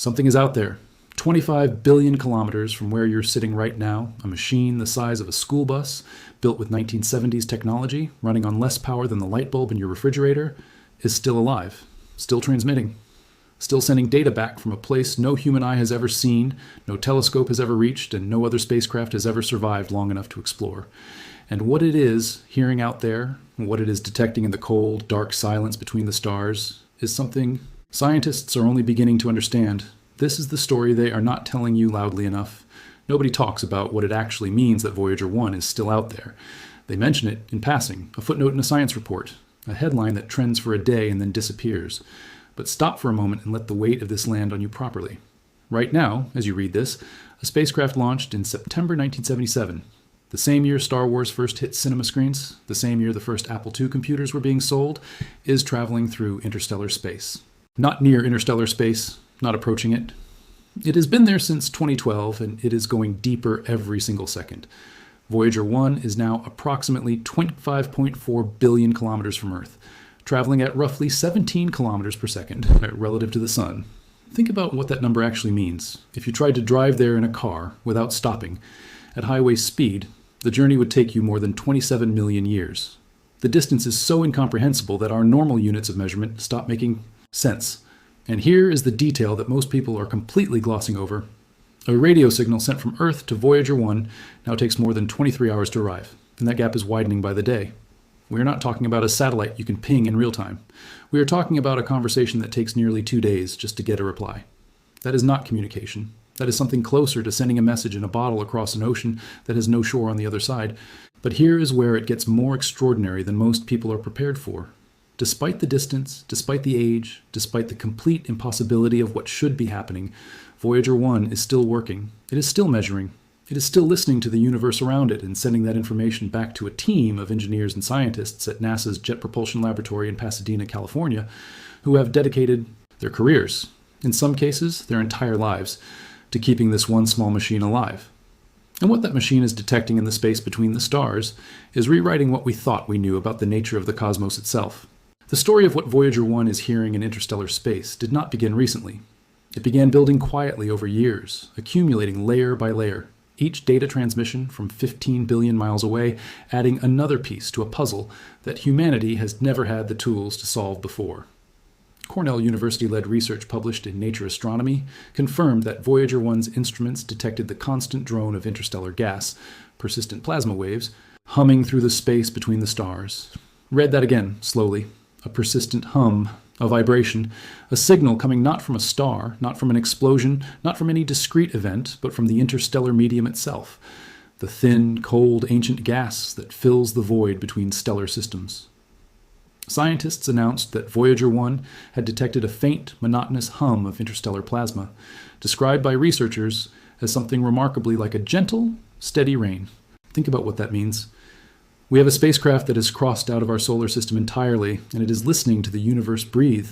Something is out there, 25 billion kilometers from where you're sitting right now. A machine the size of a school bus, built with 1970s technology, running on less power than the light bulb in your refrigerator, is still alive, still transmitting, still sending data back from a place no human eye has ever seen, no telescope has ever reached, and no other spacecraft has ever survived long enough to explore. And what it is hearing out there, what it is detecting in the cold, dark silence between the stars, is something scientists are only beginning to understand. This is the story they are not telling you loudly enough. Nobody talks about what it actually means that Voyager 1 is still out there. They mention it in passing, a footnote in a science report, a headline that trends for a day and then disappears. But stop for a moment and let the weight of this land on you properly. Right now, as you read this, a spacecraft launched in September 1977. The same year Star Wars first hit cinema screens, the same year the first Apple II computers were being sold, is traveling through interstellar space. Not near interstellar space, not approaching it. It has been there since 2012, and it is going deeper every single second. Voyager 1 is now approximately 25.4 billion kilometers from Earth, traveling at roughly 17 kilometers per second relative to the Sun. Think about what that number actually means. If you tried to drive there in a car without stopping, at highway speed, the journey would take you more than 27 million years. The distance is so incomprehensible that our normal units of measurement stop making sense. And here is the detail that most people are completely glossing over. A radio signal sent from Earth to Voyager 1 now takes more than 23 hours to arrive, and that gap is widening by the day. We are not talking about a satellite you can ping in real time. We are talking about a conversation that takes nearly 2 days just to get a reply. That is not communication. That is something closer to sending a message in a bottle across an ocean that has no shore on the other side. But here is where it gets more extraordinary than most people are prepared for. Despite the distance, despite the age, despite the complete impossibility of what should be happening, Voyager 1 is still working. It is still measuring. It is still listening to the universe around it and sending that information back to a team of engineers and scientists at NASA's Jet Propulsion Laboratory in Pasadena, California, who have dedicated their careers, in some cases their entire lives, to keeping this one small machine alive. And what that machine is detecting in the space between the stars is rewriting what we thought we knew about the nature of the cosmos itself. The story of what Voyager 1 is hearing in interstellar space did not begin recently. It began building quietly over years, accumulating layer by layer, each data transmission from 15 billion miles away adding another piece to a puzzle that humanity has never had the tools to solve before. Cornell University-led research published in Nature Astronomy confirmed that Voyager 1's instruments detected the constant drone of interstellar gas, persistent plasma waves, humming through the space between the stars. Read that again, slowly. A persistent hum, a vibration, a signal coming not from a star, not from an explosion, not from any discrete event, but from the interstellar medium itself, the thin, cold, ancient gas that fills the void between stellar systems. Scientists announced that Voyager 1 had detected a faint, monotonous hum of interstellar plasma, described by researchers as something remarkably like a gentle, steady rain. Think about what that means. We have a spacecraft that has crossed out of our solar system entirely, and it is listening to the universe breathe.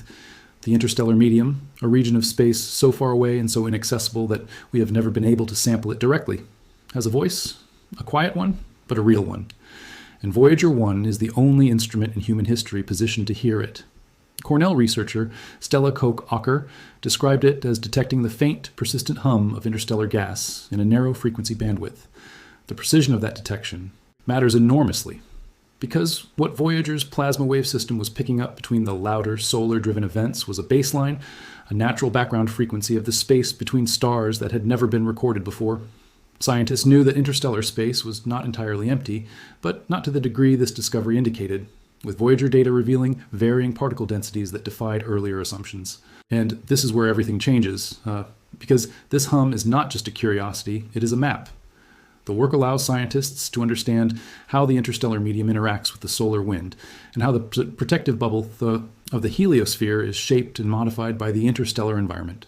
The interstellar medium, a region of space so far away and so inaccessible that we have never been able to sample it directly, has a voice, a quiet one, but a real one. And Voyager 1 is the only instrument in human history positioned to hear it. Cornell researcher Stella Koch-Ocker described it as detecting the faint, persistent hum of interstellar gas in a narrow frequency bandwidth. The precision of that detection matters enormously, because what Voyager's plasma wave system was picking up between the louder solar-driven events was a baseline, a natural background frequency of the space between stars that had never been recorded before. Scientists knew that interstellar space was not entirely empty, but not to the degree this discovery indicated, with Voyager data revealing varying particle densities that defied earlier assumptions. And this is where everything changes, because this hum is not just a curiosity, it is a map. The work allows scientists to understand how the interstellar medium interacts with the solar wind, and how the protective bubble of the heliosphere is shaped and modified by the interstellar environment.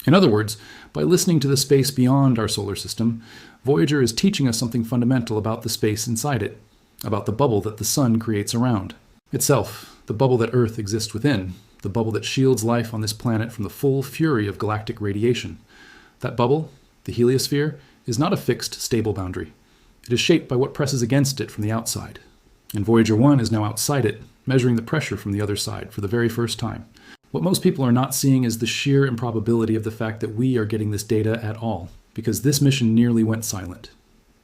In other words, by listening to the space beyond our solar system, Voyager is teaching us something fundamental about the space inside it, about the bubble that the sun creates around itself, the bubble that Earth exists within, the bubble that shields life on this planet from the full fury of galactic radiation. That bubble, the heliosphere, is not a fixed, stable boundary. It is shaped by what presses against it from the outside. And Voyager 1 is now outside it, measuring the pressure from the other side for the very first time. What most people are not seeing is the sheer improbability of the fact that we are getting this data at all, because this mission nearly went silent.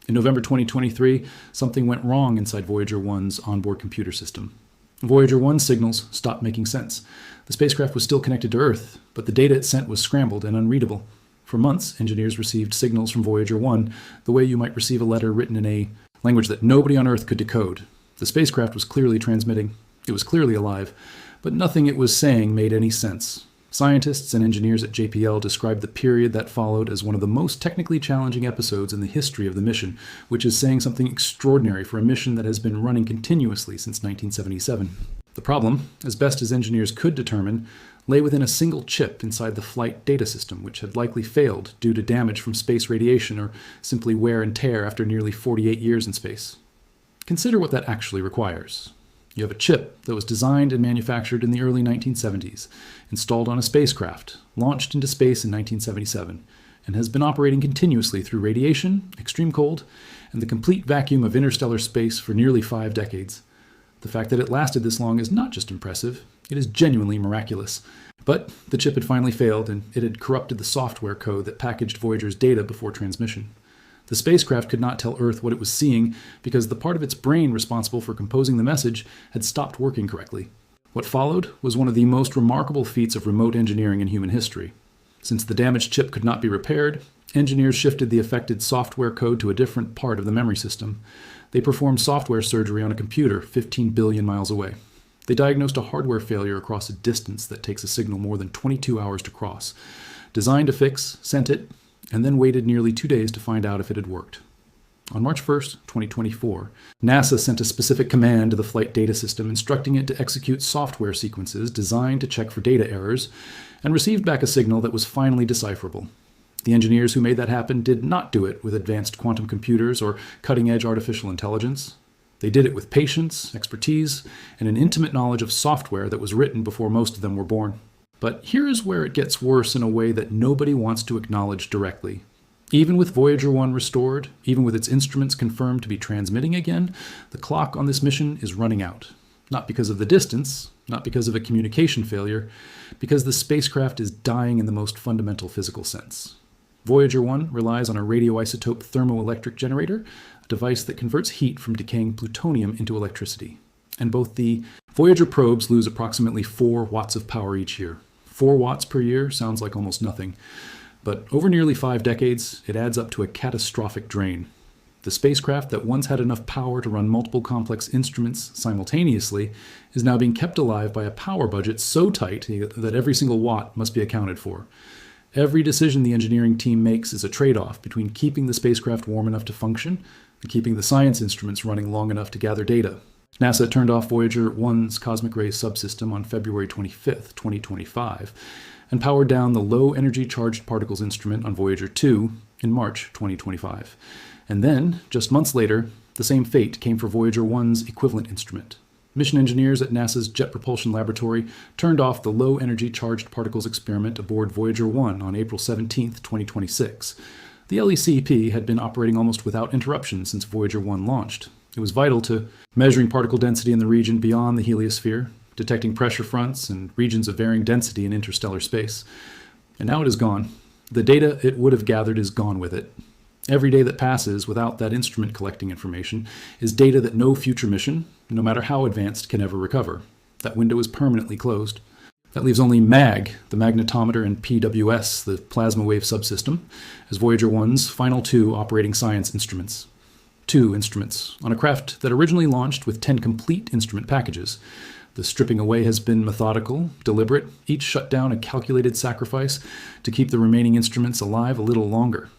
In November 2023, something went wrong inside Voyager 1's onboard computer system. Voyager 1 signals stopped making sense. The spacecraft was still connected to Earth, but the data it sent was scrambled and unreadable. For months, engineers received signals from Voyager 1 the way you might receive a letter written in a language that nobody on Earth could decode. The spacecraft was clearly transmitting. It was clearly alive, but nothing it was saying made any sense. Scientists and engineers at JPL described the period that followed as one of the most technically challenging episodes in the history of the mission, which is saying something extraordinary for a mission that has been running continuously since 1977. The problem, as best as engineers could determine, lay within a single chip inside the flight data system, which had likely failed due to damage from space radiation or simply wear and tear after nearly 48 years in space. Consider what that actually requires. You have a chip that was designed and manufactured in the early 1970s, installed on a spacecraft, launched into space in 1977, and has been operating continuously through radiation, extreme cold, and the complete vacuum of interstellar space for nearly 5 decades. The fact that it lasted this long is not just impressive, it is genuinely miraculous. But the chip had finally failed, and it had corrupted the software code that packaged Voyager's data before transmission. The spacecraft could not tell Earth what it was seeing because the part of its brain responsible for composing the message had stopped working correctly. What followed was one of the most remarkable feats of remote engineering in human history. Since the damaged chip could not be repaired, engineers shifted the affected software code to a different part of the memory system. They performed software surgery on a computer 15 billion miles away. They diagnosed a hardware failure across a distance that takes a signal more than 22 hours to cross, designed a fix, sent it, and then waited nearly 2 days to find out if it had worked. On March 1st, 2024, NASA sent a specific command to the flight data system instructing it to execute software sequences designed to check for data errors, and received back a signal that was finally decipherable. The engineers who made that happen did not do it with advanced quantum computers or cutting-edge artificial intelligence. They did it with patience, expertise, and an intimate knowledge of software that was written before most of them were born. But here is where it gets worse in a way that nobody wants to acknowledge directly. Even with Voyager 1 restored, even with its instruments confirmed to be transmitting again, the clock on this mission is running out. Not because of the distance, not because of a communication failure, because the spacecraft is dying in the most fundamental physical sense. Voyager 1 relies on a radioisotope thermoelectric generator, a device that converts heat from decaying plutonium into electricity. And both the Voyager probes lose approximately 4 watts of power each year. 4 watts per year sounds like almost nothing. But over nearly 5 decades, it adds up to a catastrophic drain. The spacecraft that once had enough power to run multiple complex instruments simultaneously is now being kept alive by a power budget so tight that every single watt must be accounted for. Every decision the engineering team makes is a trade-off between keeping the spacecraft warm enough to function and keeping the science instruments running long enough to gather data. NASA turned off Voyager 1's cosmic ray subsystem on February 25, 2025, and powered down the low-energy charged particles instrument on Voyager 2 in March 2025. And then, just months later, the same fate came for Voyager 1's equivalent instrument. Mission engineers at NASA's Jet Propulsion Laboratory turned off the low-energy charged particles experiment aboard Voyager 1 on April 17, 2026. The LECP had been operating almost without interruption since Voyager 1 launched. It was vital to measuring particle density in the region beyond the heliosphere, detecting pressure fronts and regions of varying density in interstellar space. And now it is gone. The data it would have gathered is gone with it. Every day that passes without that instrument collecting information is data that no future mission, no matter how advanced, can ever recover. That window is permanently closed. That leaves only MAG, the magnetometer, and PWS, the plasma wave subsystem, as Voyager 1's final 2 operating science instruments. 2 instruments, on a craft that originally launched with 10 complete instrument packages. The stripping away has been methodical, deliberate, each shut down a calculated sacrifice to keep the remaining instruments alive a little longer.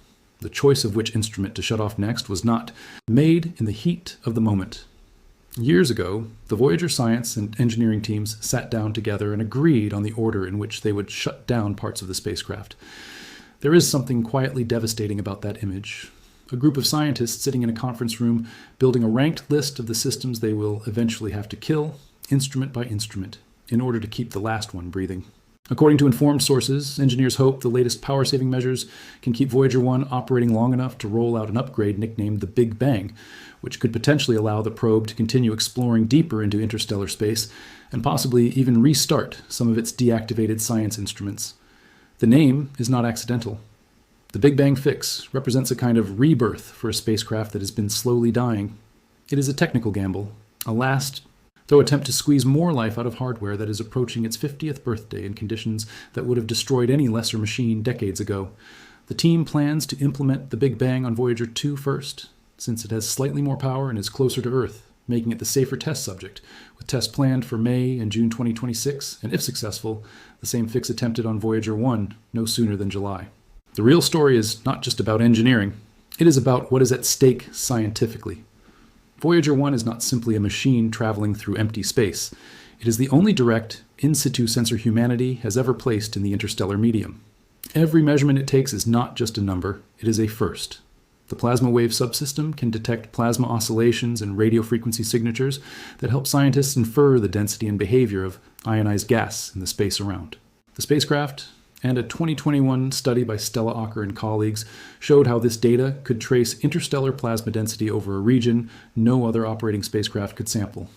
The choice of which instrument to shut off next was not made in the heat of the moment. Years ago, the Voyager science and engineering teams sat down together and agreed on the order in which they would shut down parts of the spacecraft. There is something quietly devastating about that image. A group of scientists sitting in a conference room building a ranked list of the systems they will eventually have to kill, instrument by instrument, in order to keep the last one breathing. According to informed sources, engineers hope the latest power-saving measures can keep Voyager 1 operating long enough to roll out an upgrade nicknamed the Big Bang, which could potentially allow the probe to continue exploring deeper into interstellar space and possibly even restart some of its deactivated science instruments. The name is not accidental. The Big Bang fix represents a kind of rebirth for a spacecraft that has been slowly dying. It is a technical gamble, a last though attempt to squeeze more life out of hardware that is approaching its 50th birthday in conditions that would have destroyed any lesser machine decades ago. The team plans to implement the Big Bang on Voyager 2 first, since it has slightly more power and is closer to Earth, making it the safer test subject, with tests planned for May and June 2026, and if successful, the same fix attempted on Voyager 1 no sooner than July. The real story is not just about engineering. It is about what is at stake scientifically. Voyager 1 is not simply a machine traveling through empty space. It is the only direct, in situ sensor humanity has ever placed in the interstellar medium. Every measurement it takes is not just a number, it is a first. The plasma wave subsystem can detect plasma oscillations and radio frequency signatures that help scientists infer the density and behavior of ionized gas in the space around. The spacecraft, and a 2021 study by Stella Acker and colleagues showed how this data could trace interstellar plasma density over a region no other operating spacecraft could sample.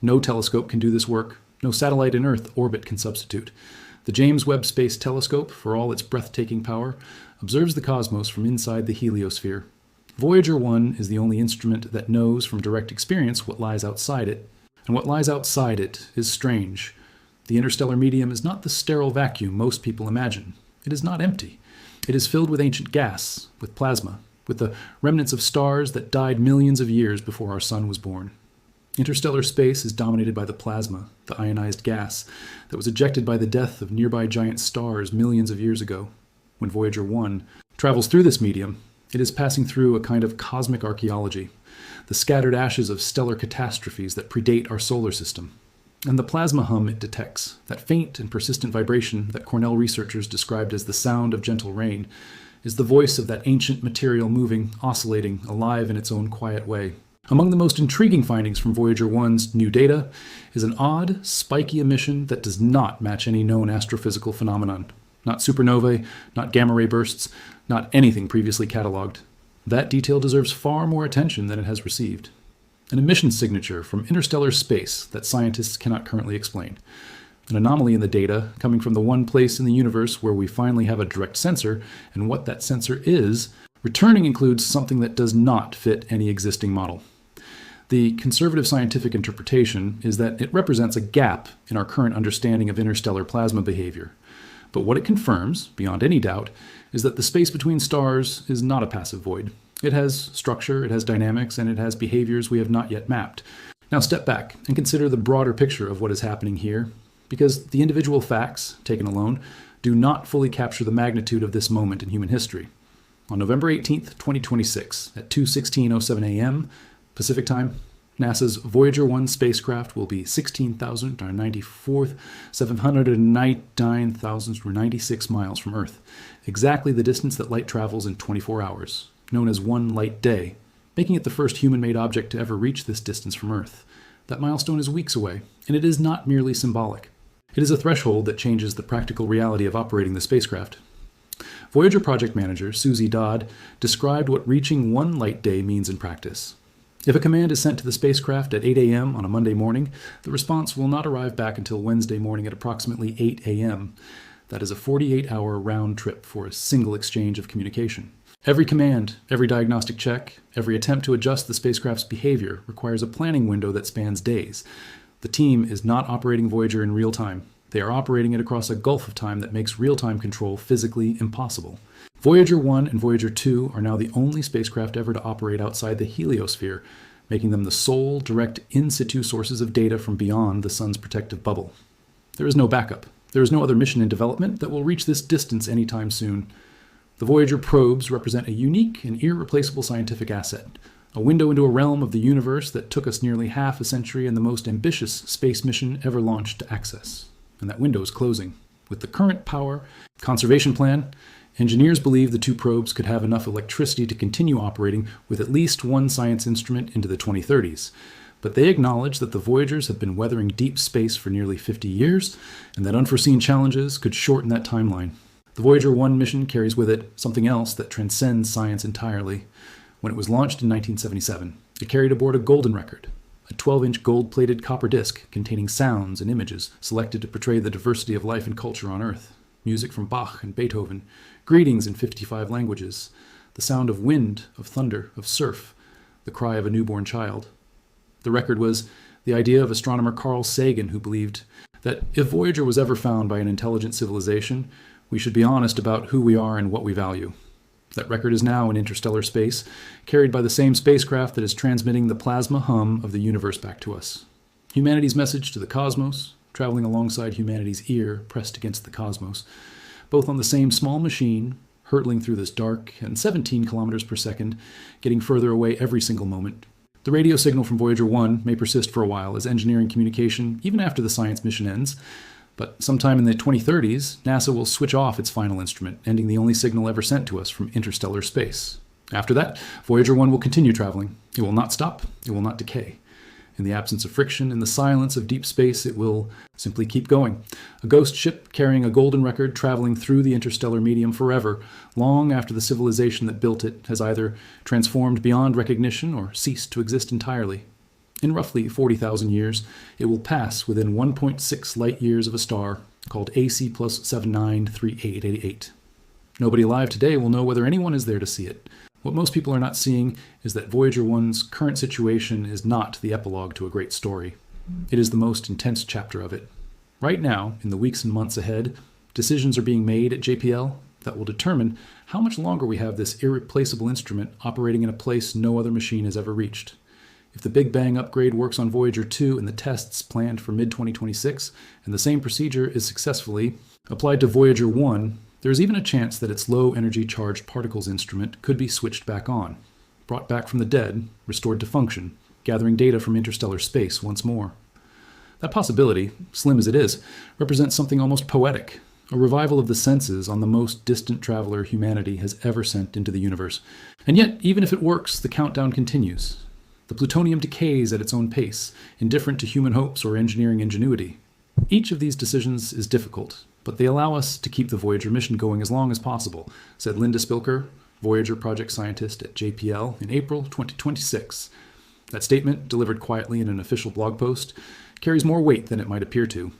No telescope can do this work. No satellite in Earth orbit can substitute. The James Webb Space Telescope, for all its breathtaking power, observes the cosmos from inside the Heliosphere. Voyager 1 is the only instrument that knows from direct experience what lies outside it. And what lies outside it is strange. The interstellar medium is not the sterile vacuum most people imagine. It is not empty. It is filled with ancient gas, with plasma, with the remnants of stars that died millions of years before our sun was born. Interstellar space is dominated by the plasma, the ionized gas, that was ejected by the death of nearby giant stars millions of years ago. When Voyager 1 travels through this medium, it is passing through a kind of cosmic archaeology, the scattered ashes of stellar catastrophes that predate our solar system. And the plasma hum it detects, that faint and persistent vibration that Cornell researchers described as the sound of gentle rain, is the voice of that ancient material moving, oscillating, alive in its own quiet way. Among the most intriguing findings from Voyager 1's new data is an odd, spiky emission that does not match any known astrophysical phenomenon. Not supernovae, not gamma-ray bursts, not anything previously catalogued. That detail deserves far more attention than it has received. An emission signature from interstellar space that scientists cannot currently explain. An anomaly in the data coming from the one place in the universe where we finally have a direct sensor, and what that sensor is, returning includes something that does not fit any existing model. The conservative scientific interpretation is that it represents a gap in our current understanding of interstellar plasma behavior. But what it confirms, beyond any doubt, is that the space between stars is not a passive void. It has structure, it has dynamics, and it has behaviors we have not yet mapped. Now step back and consider the broader picture of what is happening here, because the individual facts, taken alone, do not fully capture the magnitude of this moment in human history. On November 18th, 2026, at 2:16:07 a.m. Pacific Time, NASA's Voyager 1 spacecraft will be 16,799,096 miles from Earth, exactly the distance that light travels in 24 hours. Known as one light day, making it the first human-made object to ever reach this distance from Earth. That milestone is weeks away, and it is not merely symbolic. It is a threshold that changes the practical reality of operating the spacecraft. Voyager project manager Susie Dodd described what reaching one light day means in practice. If a command is sent to the spacecraft at 8 a.m. on a Monday morning, the response will not arrive back until Wednesday morning at approximately 8 a.m. That is a 48-hour round trip for a single exchange of communication. Every command, every diagnostic check, every attempt to adjust the spacecraft's behavior requires a planning window that spans days. The team is not operating Voyager in real time. They are operating it across a gulf of time that makes real-time control physically impossible. Voyager 1 and Voyager 2 are now the only spacecraft ever to operate outside the Heliosphere, making them the sole direct in-situ sources of data from beyond the sun's protective bubble. There is no backup. There is no other mission in development that will reach this distance anytime soon. The Voyager probes represent a unique and irreplaceable scientific asset, a window into a realm of the universe that took us nearly half a century and the most ambitious space mission ever launched to access. And that window is closing. With the current power conservation plan, engineers believe the two probes could have enough electricity to continue operating with at least one science instrument into the 2030s. But they acknowledge that the Voyagers have been weathering deep space for nearly 50 years, and that unforeseen challenges could shorten that timeline. The Voyager 1 mission carries with it something else that transcends science entirely. When it was launched in 1977, it carried aboard a golden record, a 12-inch gold-plated copper disc containing sounds and images selected to portray the diversity of life and culture on Earth. Music from Bach and Beethoven, greetings in 55 languages, the sound of wind, of thunder, of surf, the cry of a newborn child. The record was the idea of astronomer Carl Sagan, who believed that if Voyager was ever found by an intelligent civilization, we should be honest about who we are and what we value. That record is now in interstellar space, carried by the same spacecraft that is transmitting the plasma hum of the universe back to us. Humanity's message to the cosmos, traveling alongside humanity's ear pressed against the cosmos, both on the same small machine, hurtling through this dark and 17 kilometers per second, getting further away every single moment. The radio signal from Voyager 1 may persist for a while as engineering communication, even after the science mission ends, but sometime in the 2030s, NASA will switch off its final instrument, ending the only signal ever sent to us from interstellar space. After that, Voyager 1 will continue traveling. It will not stop. It will not decay. In the absence of friction, in the silence of deep space, it will simply keep going. A ghost ship carrying a golden record traveling through the interstellar medium forever, long after the civilization that built it has either transformed beyond recognition or ceased to exist entirely. In roughly 40,000 years, it will pass within 1.6 light years of a star called AC plus 793888. Nobody alive today will know whether anyone is there to see it. What most people are not seeing is that Voyager 1's current situation is not the epilogue to a great story. It is the most intense chapter of it. Right now, in the weeks and months ahead, decisions are being made at JPL that will determine how much longer we have this irreplaceable instrument operating in a place no other machine has ever reached. If the Big Bang upgrade works on Voyager 2 in the tests planned for mid-2026, and the same procedure is successfully applied to Voyager 1, there is even a chance that its low-energy charged particles instrument could be switched back on, brought back from the dead, restored to function, gathering data from interstellar space once more. That possibility, slim as it is, represents something almost poetic, a revival of the senses on the most distant traveler humanity has ever sent into the universe. And yet, even if it works, the countdown continues. The plutonium decays at its own pace, indifferent to human hopes or engineering ingenuity. Each of these decisions is difficult, but they allow us to keep the Voyager mission going as long as possible, said Linda Spilker, Voyager project scientist at JPL, in April 2026. That statement, delivered quietly in an official blog post, carries more weight than it might appear to.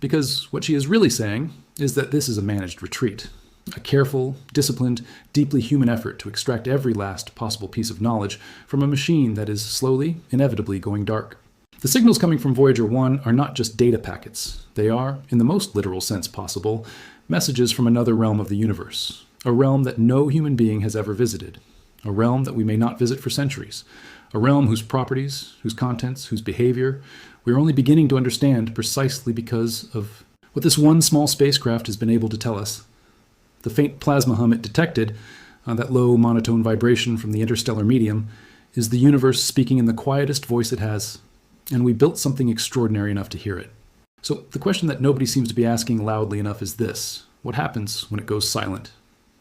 Because what she is really saying is that this is a managed retreat. A careful, disciplined, deeply human effort to extract every last possible piece of knowledge from a machine that is slowly, inevitably going dark. The signals coming from Voyager 1 are not just data packets. They are, in the most literal sense possible, messages from another realm of the universe, a realm that no human being has ever visited, a realm that we may not visit for centuries, a realm whose properties, whose contents, whose behavior we are only beginning to understand precisely because of what this one small spacecraft has been able to tell us. The faint plasma hum it detected, that low monotone vibration from the interstellar medium, is the universe speaking in the quietest voice it has, and we built something extraordinary enough to hear it. So the question that nobody seems to be asking loudly enough is this: what happens when it goes silent?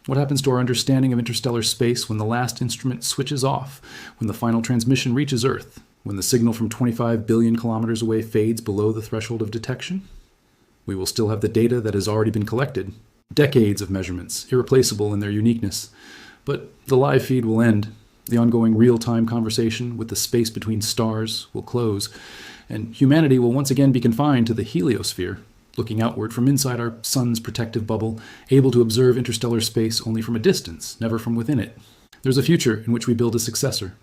What happens to our understanding of interstellar space when the last instrument switches off, when the final transmission reaches Earth, when the signal from 25 billion kilometers away fades below the threshold of detection? We will still have the data that has already been collected, decades of measurements, irreplaceable in their uniqueness. But the live feed will end. The ongoing real-time conversation with the space between stars will close, and humanity will once again be confined to the Heliosphere, looking outward from inside our sun's protective bubble, able to observe interstellar space only from a distance, never from within it. There's a future in which we build a successor,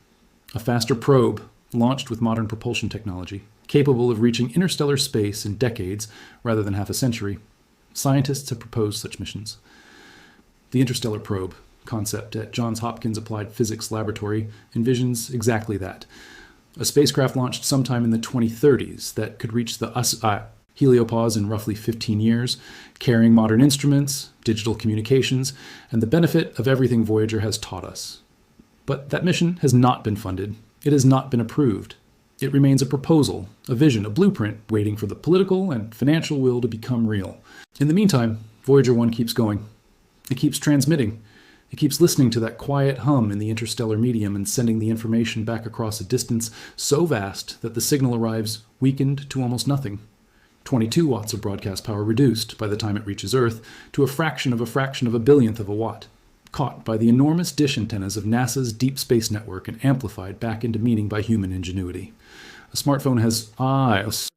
a faster probe launched with modern propulsion technology, capable of reaching interstellar space in decades rather than half a century. Scientists have proposed such missions. The Interstellar Probe concept at Johns Hopkins Applied Physics Laboratory envisions exactly that. A spacecraft launched sometime in the 2030s that could reach the Heliopause in roughly 15 years, carrying modern instruments, digital communications, and the benefit of everything Voyager has taught us. But that mission has not been funded. It has not been approved. It remains a proposal, a vision, a blueprint, waiting for the political and financial will to become real. In the meantime, Voyager 1 keeps going. It keeps transmitting. It keeps listening to that quiet hum in the interstellar medium and sending the information back across a distance so vast that the signal arrives weakened to almost nothing. 22 watts of broadcast power reduced by the time it reaches Earth to a fraction of a billionth of a watt, caught by the enormous dish antennas of NASA's Deep Space Network and amplified back into meaning by human ingenuity. A smartphone has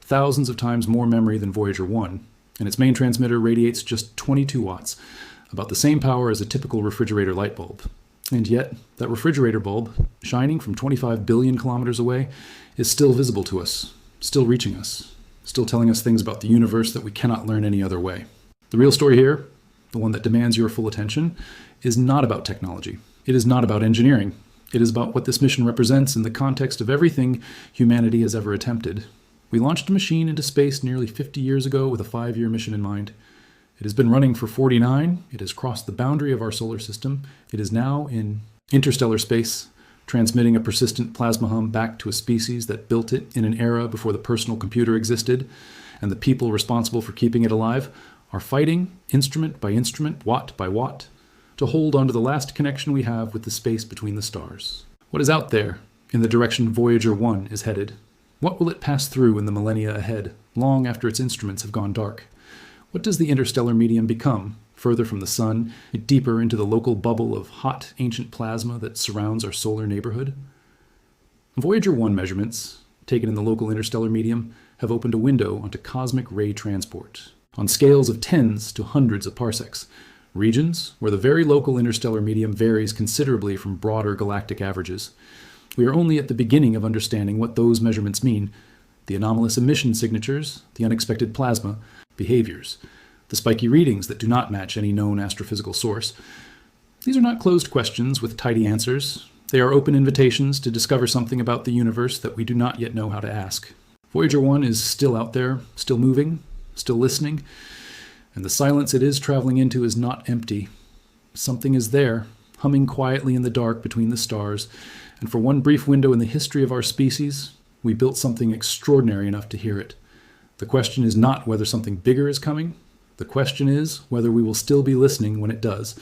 thousands of times more memory than Voyager 1, and its main transmitter radiates just 22 watts, about the same power as a typical refrigerator light bulb. And yet, that refrigerator bulb, shining from 25 billion kilometers away, is still visible to us, still reaching us, still telling us things about the universe that we cannot learn any other way. The real story here, the one that demands your full attention, is not about technology. It is not about engineering. It is about what this mission represents in the context of everything humanity has ever attempted. We launched a machine into space nearly 50 years ago with a 5-year mission in mind. It has been running for 49. It has crossed the boundary of our solar system. It is now in interstellar space, transmitting a persistent plasma hum back to a species that built it in an era before the personal computer existed, and the people responsible for keeping it alive are fighting, instrument by instrument, watt by watt, to hold onto the last connection we have with the space between the stars. What is out there in the direction Voyager 1 is headed? What will it pass through in the millennia ahead, long after its instruments have gone dark? What does the interstellar medium become, further from the sun, deeper into the local bubble of hot, ancient plasma that surrounds our solar neighborhood? Voyager 1 measurements, taken in the local interstellar medium, have opened a window onto cosmic ray transport, on scales of tens to hundreds of parsecs, regions where the very local interstellar medium varies considerably from broader galactic averages. We are only at the beginning of understanding what those measurements mean: the anomalous emission signatures, the unexpected plasma, behaviors, the spiky readings that do not match any known astrophysical source. These are not closed questions with tidy answers. They are open invitations to discover something about the universe that we do not yet know how to ask. Voyager 1 is still out there, still moving, still listening, and the silence it is traveling into is not empty. Something is there, humming quietly in the dark between the stars, and for one brief window in the history of our species, we built something extraordinary enough to hear it. The question is not whether something bigger is coming. The question is whether we will still be listening when it does.